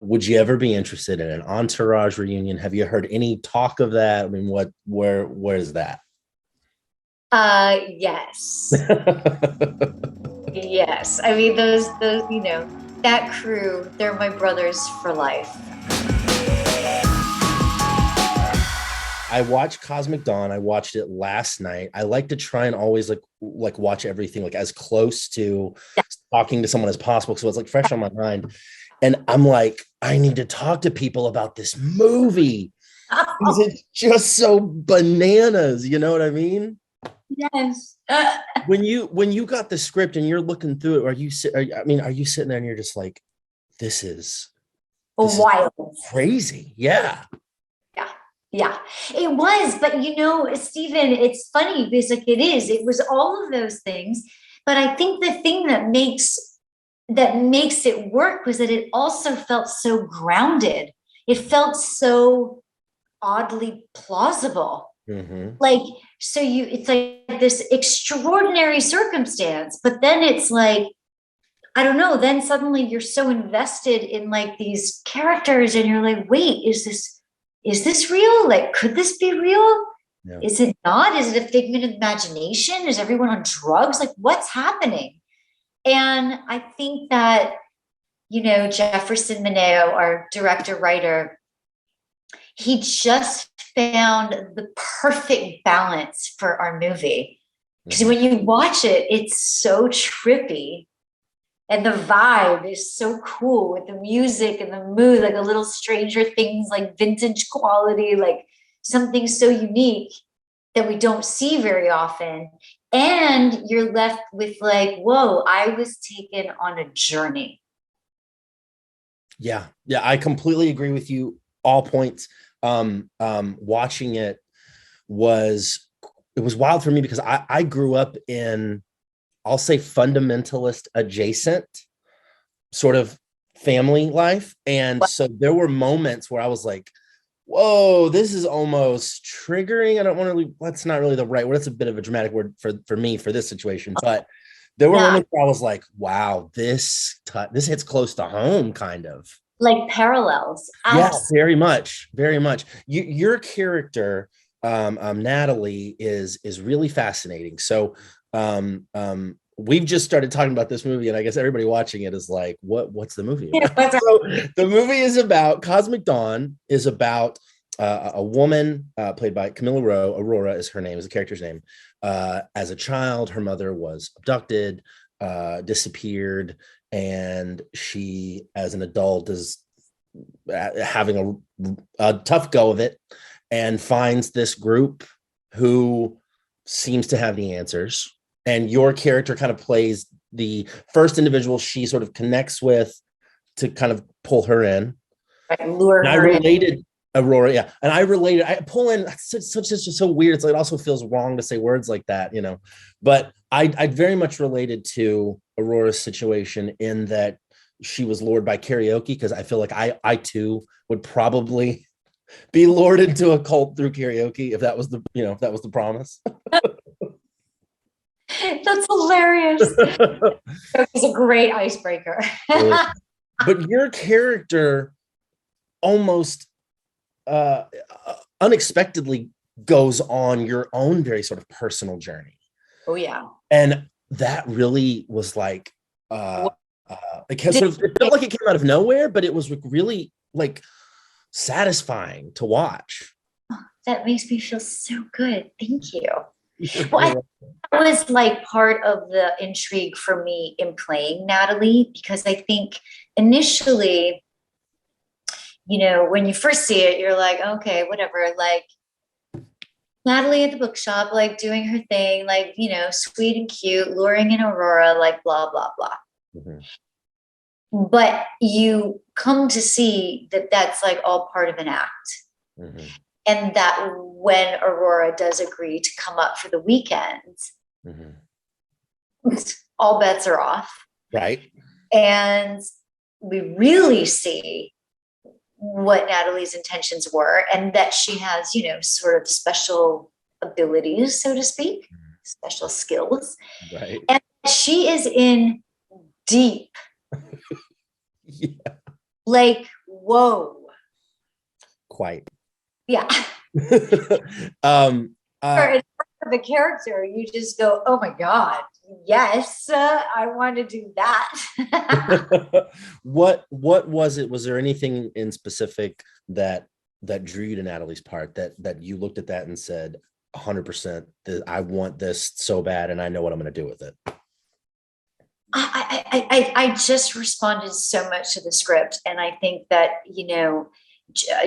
Would you ever be interested in an Entourage reunion? Have you heard any talk of that? I mean, where's that? Yes. Yes. I mean, those, that crew, they're my brothers for life. I watched Cosmic Dawn. I watched it last night. I like to try and always like watch everything like as close to talking to someone as possible, so it's like fresh on my mind. And I'm like, I need to talk to people about this movie because it's just so bananas. You know what I mean? Yes. When you got the script and you're looking through it, are you sitting there and you're just like, this is Wild. crazy? Yeah. Yeah. Yeah. It was, but Stephen, it's funny because it was all of those things. But I think the thing that makes it work was that it also felt so grounded. It felt so oddly plausible. Mm-hmm. Like, it's like this extraordinary circumstance, but then it's like, I don't know, then suddenly you're so invested in like these characters and you're like, wait, is this real? Like, could this be real? Yeah. Is it not? Is it a figment of imagination? Is everyone on drugs? Like, what's happening? And I think that, Jefferson Moneo, our director writer, he just found the perfect balance for our movie. Because when you watch it, it's so trippy. And the vibe is so cool with the music and the mood, like a little Stranger Things, like vintage quality, like something so unique that we don't see very often. And you're left with like, whoa, I was taken on a journey. Yeah. Yeah. I completely agree with you. All points. Watching it was wild for me because I grew up in, I'll say, fundamentalist adjacent sort of family life. And so there were moments where I was like, whoa, this is almost triggering. I don't want to, that's not really the right word. That's a bit of a dramatic word for me for this situation. But there were moments where I was like, wow, this hits close to home, kind of. Like parallels. Yeah, very much, very much. Your character, Natalie, is really fascinating. So, we've just started talking about this movie, and I guess everybody watching it is like, what's the movie about? So the movie is about Cosmic Dawn is about a woman played by Camilla Rowe. Aurora is her name, is the character's name. As a child, her mother was abducted, disappeared, and she, as an adult, is having a tough go of it and finds this group who seems to have the answers. And your character kind of plays the first individual she sort of connects with to kind of pull her in. Lure and I related Aurora, yeah. And I pull in, it's just so weird. It's like, it also feels wrong to say words like that, but I very much related to Aurora's situation in that she was lured by karaoke, because I feel like I too would probably be lured into a cult through karaoke if that was the promise. That's hilarious. It's a great icebreaker. But your character almost unexpectedly goes on your own very sort of personal journey. Oh yeah. And that really was like it felt like it came out of nowhere, but it was really like satisfying to watch. That makes me feel so good. Thank you. Well, that was like part of the intrigue for me in playing Natalie, because I think initially, when you first see it, you're like, okay, whatever, like Natalie at the bookshop, like doing her thing, like, sweet and cute, luring in Aurora, like blah, blah, blah. Mm-hmm. But you come to see that that's like all part of an act. Mm-hmm. And that when Aurora does agree to come up for the weekend, mm-hmm. all bets are off. Right. And we really see what Natalie's intentions were, and that she has, sort of special abilities, so to speak, special skills. Right. And she is in deep, like whoa. Quite. Yeah. um For the character, you just go, oh my God, yes, I want to do that. what was it? Was there anything in specific that drew you to Natalie's part, that you looked at that and said 100% I want this so bad and I know what I'm going to do with it? I just responded so much to the script, and I think that, you know,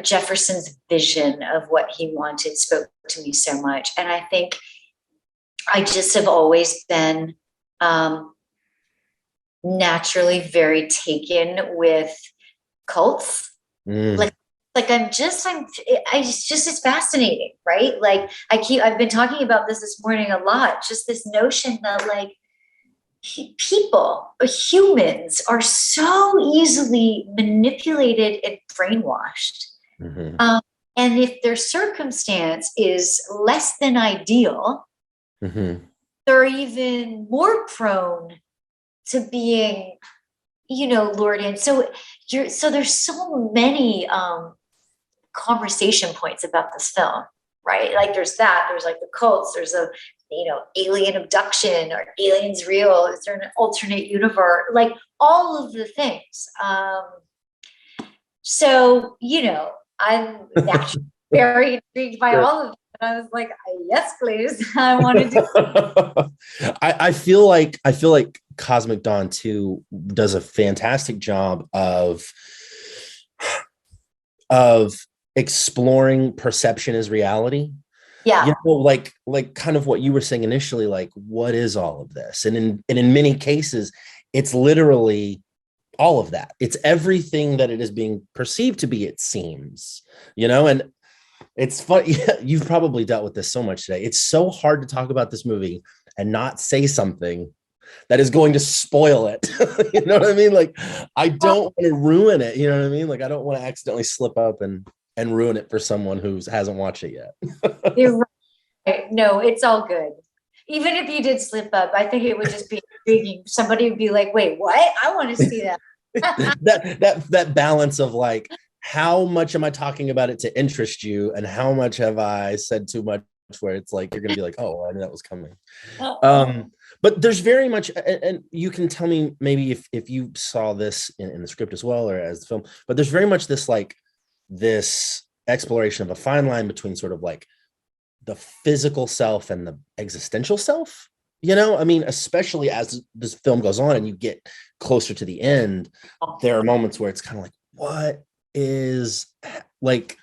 Jefferson's vision of what he wanted spoke to me so much. And I think I just have always been naturally very taken with cults. It's fascinating, right? Like I've been talking about this morning a lot, just this notion that like humans are so easily manipulated and brainwashed. Mm-hmm. And if their circumstance is less than ideal, Mm-hmm. they're even more prone to being, you know, lured in. So there's so many conversation points about this film, right? Like there's like the cults, there's a, you know, alien abduction, or aliens real, is there an alternate universe, like all of the things. So, you know, I'm naturally very intrigued by all of it. And I was like, yes, please. I want to do. I feel like Cosmic Dawn 2 does a fantastic job of exploring perception as reality. Yeah. You know, like kind of what you were saying initially, like what is all of this? And in many cases, it's literally all of that. It's everything that it is being perceived to be, it seems, you know. And it's fun. You've probably dealt with this so much today. It's so hard to talk about this movie and not say something that is going to spoil it. You know what I mean? Like, I don't want to ruin it. You know what I mean? Like, I don't want to accidentally slip up and ruin it for someone who hasn't watched it yet. You're right. No, it's all good. Even if you did slip up, I think it would just be intriguing. Somebody would be like, wait, what? I want to see that. that balance of like, how much am I talking about it to interest you, and how much have I said too much where it's like you're gonna be like, oh, I knew that was coming. But there's very much, and you can tell me maybe if you saw this in the script as well or as the film, but there's very much this like this exploration of a fine line between sort of like the physical self and the existential self. You know, I mean, especially as this film goes on and you get closer to the end, there are moments where it's kind of like, what is, like,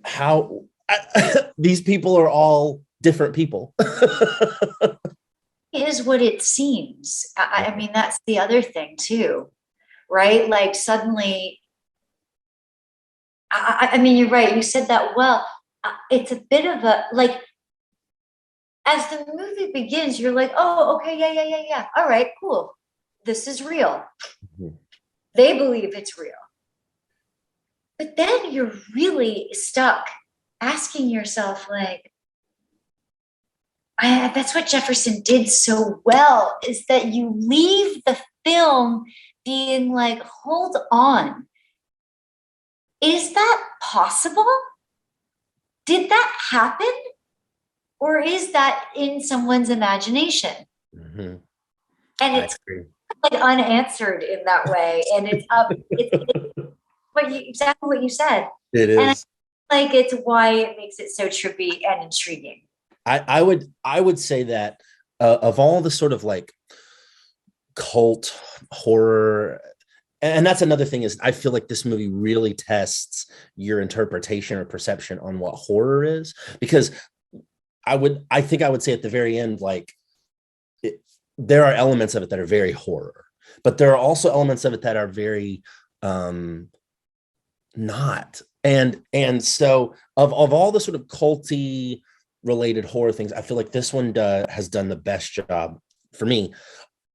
how these people are all different people. Is what it seems. I mean, that's the other thing too, right? Like suddenly, I mean, you're right. You said that well. It's a bit of a like, as the movie begins, you're like, oh, okay, yeah. All right, cool. This is real. Mm-hmm. They believe it's real. But then you're really stuck asking yourself, like, that's what Jefferson did so well, is that you leave the film being like, hold on. Is that possible? Did that happen? Or is that in someone's imagination? Mm-hmm. And it's like unanswered in that way. And it's up, exactly what you said. It is. And like, it's why it makes it so trippy and intriguing. I would say that of all the sort of like cult horror, and that's another thing, is I feel like this movie really tests your interpretation or perception on what horror is, because I think I would say at the very end, like there are elements of it that are very horror, but there are also elements of it that are very not. And so of all the sort of culty related horror things, I feel like this one has done the best job for me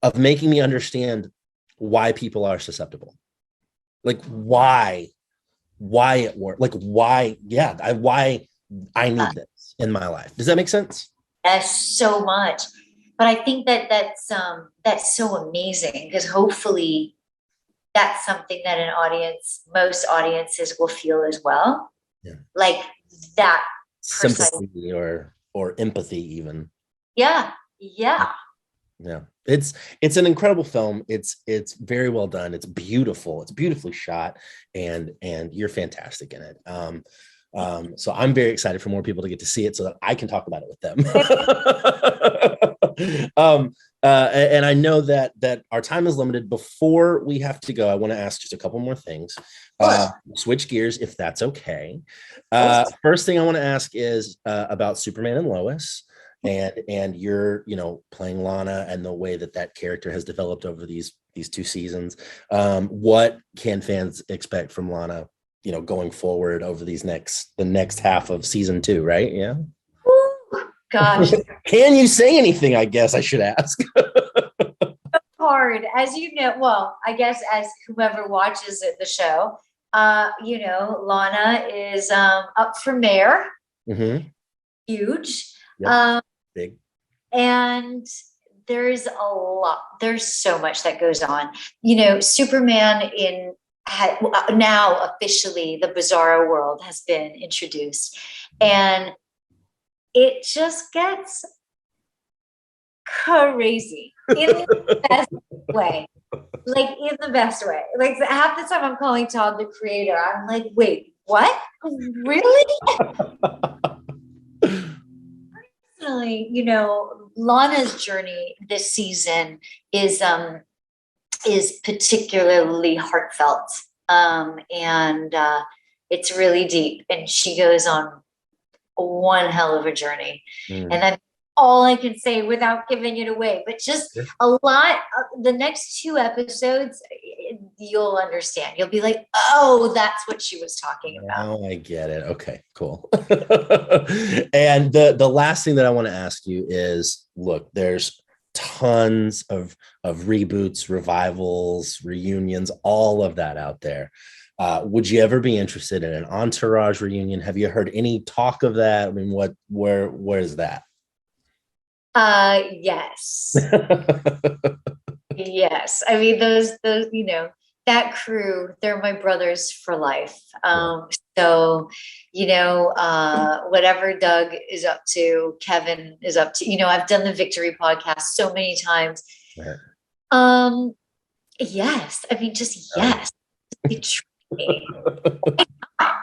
of making me understand why people are susceptible, like why it works, like why I need this in my life. Does that make sense? Yes, so much. But I think that's so amazing, because hopefully that's something that most audiences will feel as well. Yeah. Like that Sympathy or empathy even. Yeah. Yeah. Yeah. It's an incredible film. It's very well done. It's beautiful. It's beautifully shot, and you're fantastic in it. So I'm very excited for more people to get to see it so that I can talk about it with them. And I know that our time is limited. Before we have to go, I want to ask just a couple more things. Switch gears, if that's okay. First thing I want to ask is about Superman and Lois, and you're, playing Lana, and the way that character has developed over these 2 seasons. What can fans expect from Lana, going forward over the next half of season 2, right? Yeah. Ooh, gosh. Can you say anything? I guess I should ask. Hard, as you know. Well, I guess as whoever watches the show, Lana is up for mayor. Mm-hmm. Huge. Yep. Big. And there's so much that goes on. Superman now officially the Bizarro world has been introduced, and it just gets crazy in the best way. Like in the best way. Like half the time I'm calling Todd the creator. I'm like, wait, what? Really? Personally, Lana's journey this season is particularly heartfelt. And it's really deep, and she goes on one hell of a journey. And that's all I can say without giving it away, but just a lot of the next 2 episodes, you'll understand. You'll be like, oh, that's what she was talking about. Oh, I get it. Okay, cool. And the last thing that I want to ask you is, look, there's tons of reboots, revivals, reunions, all of that out there. Would you ever be interested in an Entourage reunion? Have you heard any talk of that? I mean, where's that? Yes. Yes. I mean, those, that crew, they're my brothers for life. So, whatever Doug is up to, Kevin is up to, I've done the Victory podcast so many times. Right. Yes. I mean, just yes.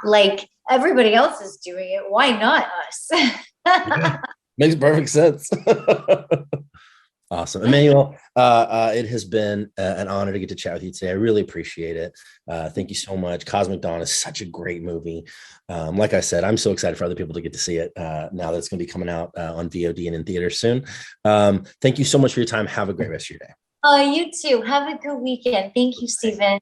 Like everybody else is doing it. Why not us? Yeah. Makes perfect sense. Awesome. Emmanuelle, it has been an honor to get to chat with you today. I really appreciate it. Thank you so much. Cosmic Dawn is such a great movie. Like I said, I'm so excited for other people to get to see it now that it's going to be coming out on VOD and in theaters soon. Thank you so much for your time. Have a great rest of your day. You too. Have a good weekend. Thank you, Stephen.